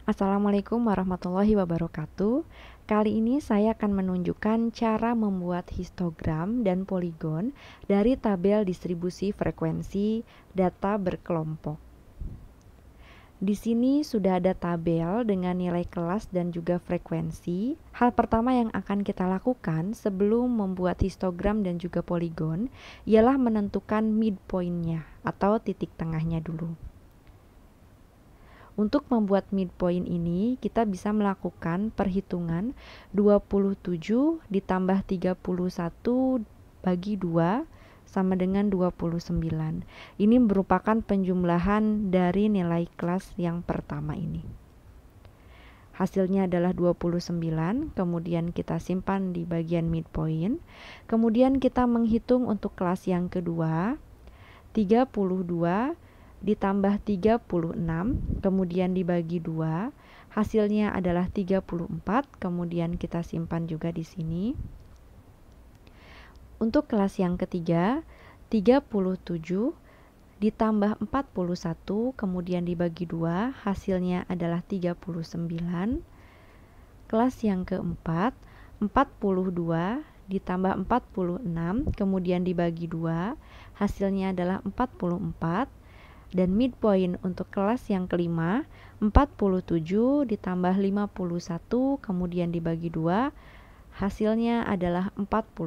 Assalamualaikum warahmatullahi wabarakatuh. Kali ini saya akan menunjukkan cara membuat histogram dan poligon dari tabel distribusi frekuensi data berkelompok. Di sini sudah ada tabel dengan nilai kelas dan juga frekuensi. Hal pertama yang akan kita lakukan sebelum membuat histogram dan juga poligon ialah menentukan midpoint-nya atau titik tengahnya dulu. Untuk membuat midpoint ini, kita bisa melakukan perhitungan 27 ditambah 31 bagi 2 sama dengan 29. Ini merupakan penjumlahan dari nilai kelas yang pertama ini. Hasilnya adalah 29, kemudian kita simpan di bagian midpoint. Kemudian kita menghitung untuk kelas yang kedua, 32 ditambah 36, kemudian dibagi 2, hasilnya adalah 34, kemudian kita simpan juga di sini. Untuk kelas yang ketiga, 37 ditambah 41, kemudian dibagi 2, hasilnya adalah 39. Kelas yang keempat, 42 ditambah 46, kemudian dibagi 2, hasilnya adalah 44. Dan midpoint untuk kelas yang kelima, 47 ditambah 51, kemudian dibagi 2, hasilnya adalah 49.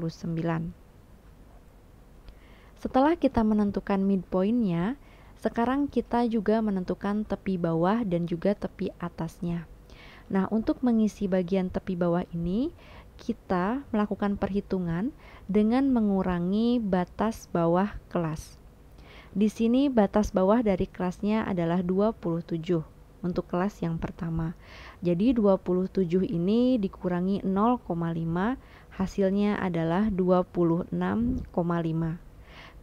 Setelah kita menentukan midpoint-nya, sekarang kita juga menentukan tepi bawah dan juga tepi atasnya. Nah, untuk mengisi bagian tepi bawah ini, kita melakukan perhitungan dengan mengurangi batas bawah kelas. Di sini batas bawah dari kelasnya adalah 27 untuk kelas yang pertama. Jadi 27 ini dikurangi 0,5, hasilnya adalah 26,5.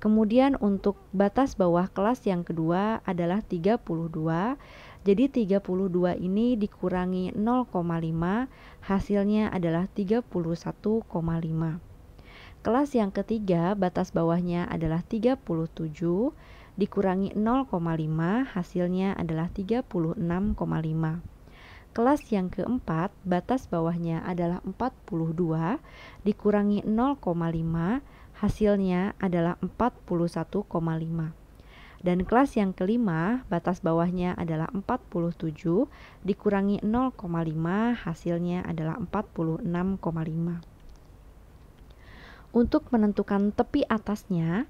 Kemudian untuk batas bawah kelas yang kedua adalah 32. Jadi 32 ini dikurangi 0,5, hasilnya adalah 31,5. Kelas yang ketiga, batas bawahnya adalah 37, dikurangi 0,5, hasilnya adalah 36,5. Kelas yang keempat, batas bawahnya adalah 42, dikurangi 0,5, hasilnya adalah 41,5. Dan kelas yang kelima, batas bawahnya adalah 47, dikurangi 0,5, hasilnya adalah 46,5. Untuk menentukan tepi atasnya,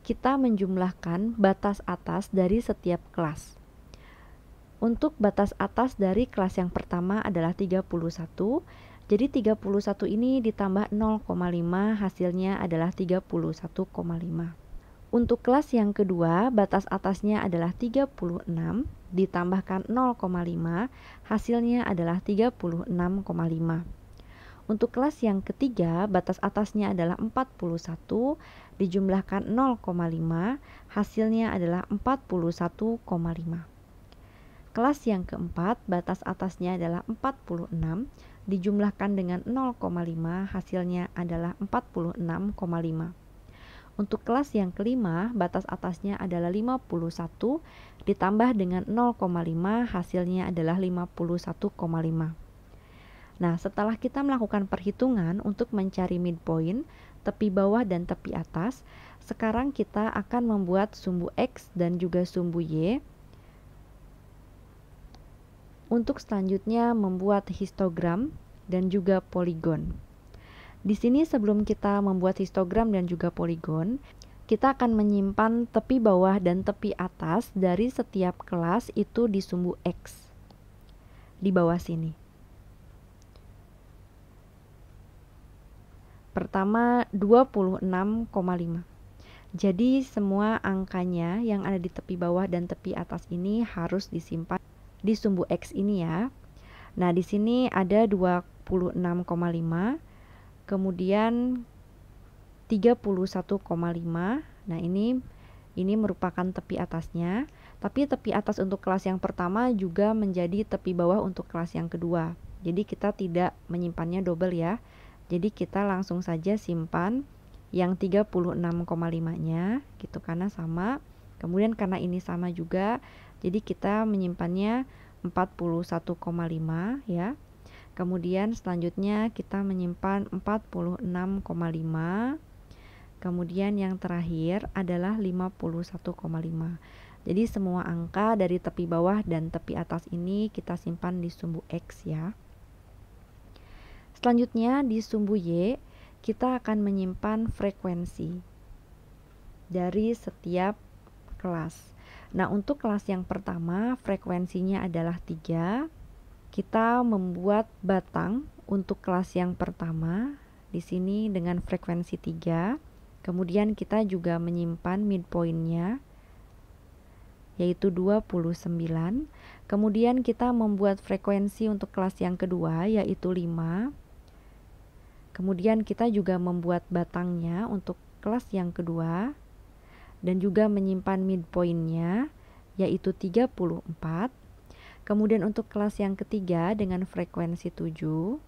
kita menjumlahkan batas atas dari setiap kelas. Untuk batas atas dari kelas yang pertama adalah 31. Jadi 31 ini ditambah 0,5, hasilnya adalah 31,5. Untuk kelas yang kedua, batas atasnya adalah 36, ditambahkan 0,5, hasilnya adalah 36,5. Untuk kelas yang ketiga, batas atasnya adalah 41, dijumlahkan 0,5, hasilnya adalah 41,5. Kelas yang keempat, batas atasnya adalah 46, dijumlahkan dengan 0,5, hasilnya adalah 46,5. Untuk kelas yang kelima, batas atasnya adalah 51, ditambah dengan 0,5, hasilnya adalah 51,5. Nah, setelah kita melakukan perhitungan untuk mencari midpoint, tepi bawah dan tepi atas, sekarang kita akan membuat sumbu X dan juga sumbu Y. Untuk selanjutnya membuat histogram dan juga poligon. Di sini sebelum kita membuat histogram dan juga poligon, kita akan menyimpan tepi bawah dan tepi atas dari setiap kelas itu di sumbu X. Di bawah sini. Pertama 26,5. Jadi semua angkanya yang ada di tepi bawah dan tepi atas ini harus disimpan di sumbu X ini ya. Nah, di sini ada 26,5, kemudian 31,5. Nah, ini merupakan tepi atasnya, tapi tepi atas untuk kelas yang pertama juga menjadi tepi bawah untuk kelas yang kedua. Jadi kita tidak menyimpannya double ya. Jadi kita langsung saja simpan yang 36,5-nya gitu karena sama. Kemudian karena ini sama juga, jadi kita menyimpannya 41,5 ya. Kemudian selanjutnya kita menyimpan 46,5. Kemudian yang terakhir adalah 51,5. Jadi semua angka dari tepi bawah dan tepi atas ini kita simpan di sumbu X ya. Selanjutnya di sumbu Y kita akan menyimpan frekuensi dari setiap kelas. Nah, untuk kelas yang pertama frekuensinya adalah 3. Kita membuat batang untuk kelas yang pertama di sini dengan frekuensi 3. Kemudian kita juga menyimpan midpointnya yaitu 29. Kemudian kita membuat frekuensi untuk kelas yang kedua yaitu 5. Kemudian kita juga membuat batangnya untuk kelas yang kedua dan juga menyimpan midpointnya yaitu 34. Kemudian untuk kelas yang ketiga dengan frekuensi 7.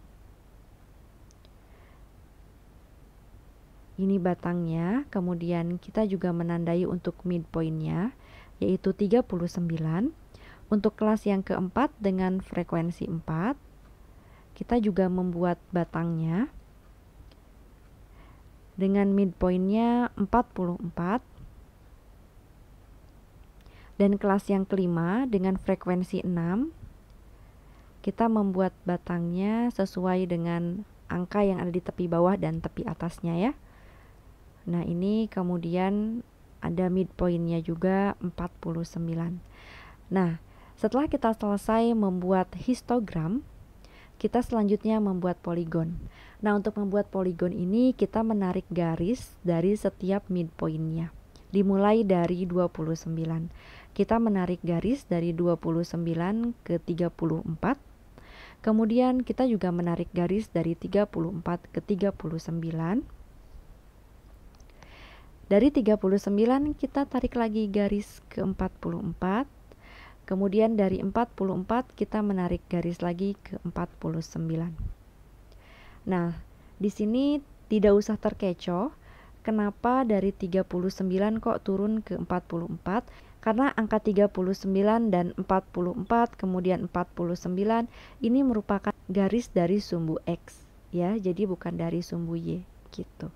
Ini batangnya, kemudian kita juga menandai untuk midpointnya yaitu 39. Untuk kelas yang keempat dengan frekuensi 4. Kita juga membuat batangnya dengan midpointnya 44. Dan kelas yang kelima dengan frekuensi 6, kita membuat batangnya sesuai dengan angka yang ada di tepi bawah dan tepi atasnya ya. Nah, ini kemudian ada midpointnya juga 49. Nah, setelah kita selesai membuat histogram, kita selanjutnya membuat poligon. Nah, untuk membuat poligon ini kita menarik garis dari setiap midpointnya. Dimulai dari 29. Kita menarik garis dari 29 ke 34. Kemudian kita juga menarik garis dari 34 ke 39. Dari 39 kita tarik lagi garis ke 44. Kemudian dari 44 kita menarik garis lagi ke 49. Nah, di sini tidak usah terkecoh. Kenapa dari 39 kok turun ke 44? Karena angka 39 dan 44 kemudian 49 ini merupakan garis dari sumbu X ya, jadi bukan dari sumbu Y gitu.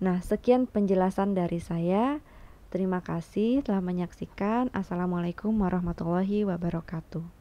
Nah, sekian penjelasan dari saya. Terima kasih telah menyaksikan. Assalamualaikum warahmatullahi wabarakatuh.